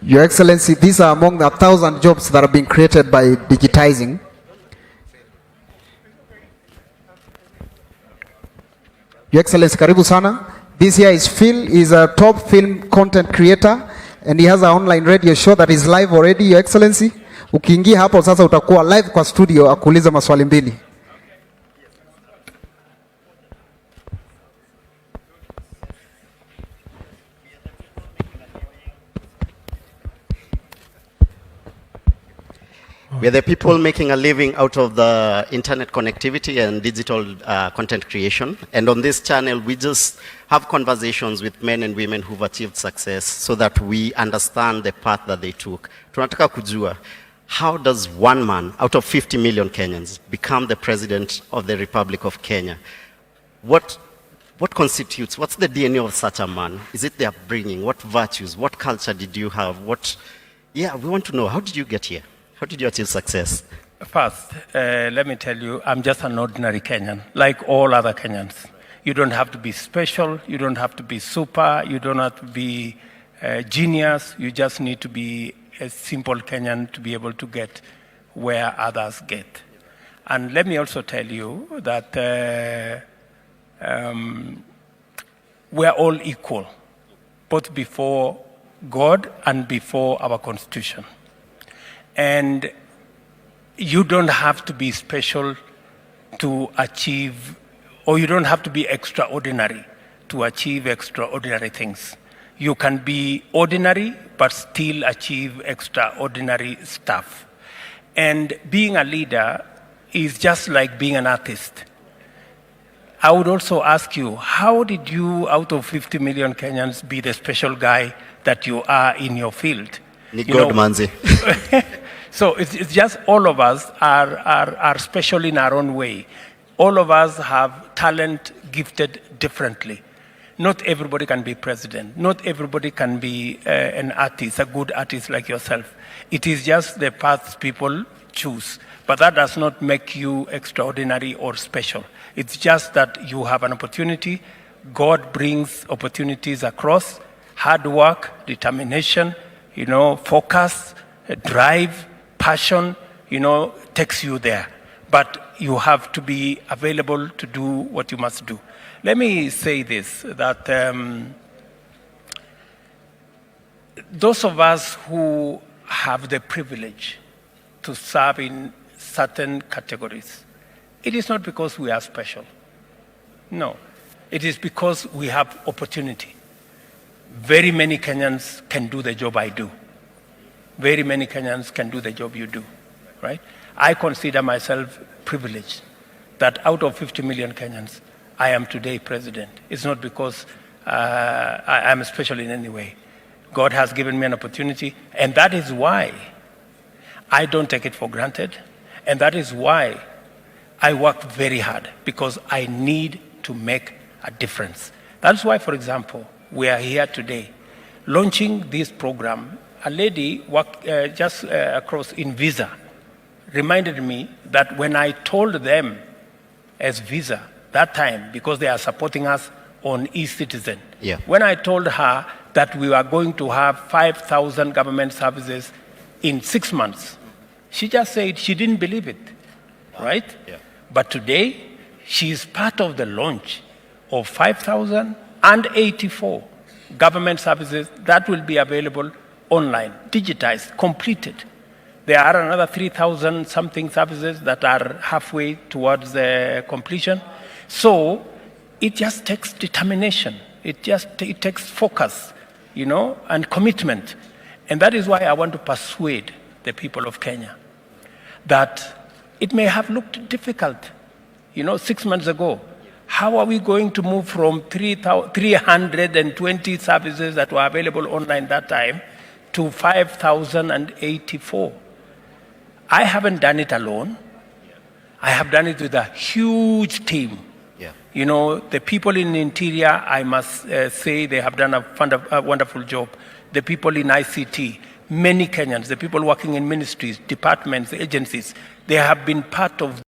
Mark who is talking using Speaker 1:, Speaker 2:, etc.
Speaker 1: Your Excellency, these are among the 1,000 jobs that are being created by digitizing. Your Excellency, karibu sana. This here is Phil. He's a top film content creator and he has an online radio show that is live already, Your Excellency. Ukiingia hapo sasa utakuwa live kwa studio akuuliza maswali mbili.
Speaker 2: We are the people making a living out of the internet connectivity and digital content creation. And on this channel, we just have conversations with men and women who've achieved success so that we understand the path that they took. Tunataka kujua, how does one man out of 50 million Kenyans become the president of the Republic of Kenya? What constitutes, what's the DNA of such a man? Is it their upbringing? What virtues? What culture did you have? Yeah, we want to know, how did you get here? How did you achieve success?
Speaker 3: First, let me tell you, I'm just an ordinary Kenyan, like all other Kenyans. You don't have to be special, you don't have to be super, you don't have to be genius, you just need to be a simple Kenyan to be able to get where others get. And let me also tell you that we're all equal, both before God and before our Constitution. And you don't have to be special to achieve, or you don't have to be extraordinary to achieve extraordinary things. You can be ordinary, but still achieve extraordinary stuff. And being a leader is just like being an artist. I would also ask you, how did you, out of 50 million Kenyans, be the special guy that you are in your field?
Speaker 2: Manzi.
Speaker 3: So it's just all of us are special in our own way. All of us have talent gifted differently. Not everybody can be president. Not everybody can be an artist, a good artist like yourself. It is just the paths people choose. But that does not make you extraordinary or special. It's just that you have an opportunity. God brings opportunities across. Hard work, determination, focus, drive, passion, takes you there. But you have to be available to do what you must do. Let me say this, that those of us who have the privilege to serve in certain categories, it is not because we are special. No, it is because we have opportunity. Very many Kenyans can do the job I do. Very many Kenyans can do the job you do, right? I consider myself privileged that out of 50 million Kenyans, I am today president. It's not because I am special in any way. God has given me an opportunity, and that is why I don't take it for granted, and that is why I work very hard, because I need to make a difference. That's why, for example, we are here today launching this program. A lady worked just across in Visa reminded me that when I told them as Visa that time, because they are supporting us on e-citizen, when I told her that we were going to have 5,000 government services in 6 months, she just said she didn't believe it, right? Yeah. But today, she is part of the launch of 5,084 government services that will be available online, digitized, completed. There are another 3,000 something services that are halfway towards the completion. So it just takes determination. It takes focus, and commitment. And that is why I want to persuade the people of Kenya that it may have looked difficult, 6 months ago. How are we going to move from 320 services that were available online that time to 5,084? I haven't done it alone. I have done it with a huge team. The people in the interior, I must say, they have done a wonderful job. The people in ICT, many Kenyans, the people working in ministries, departments, agencies, they have been part of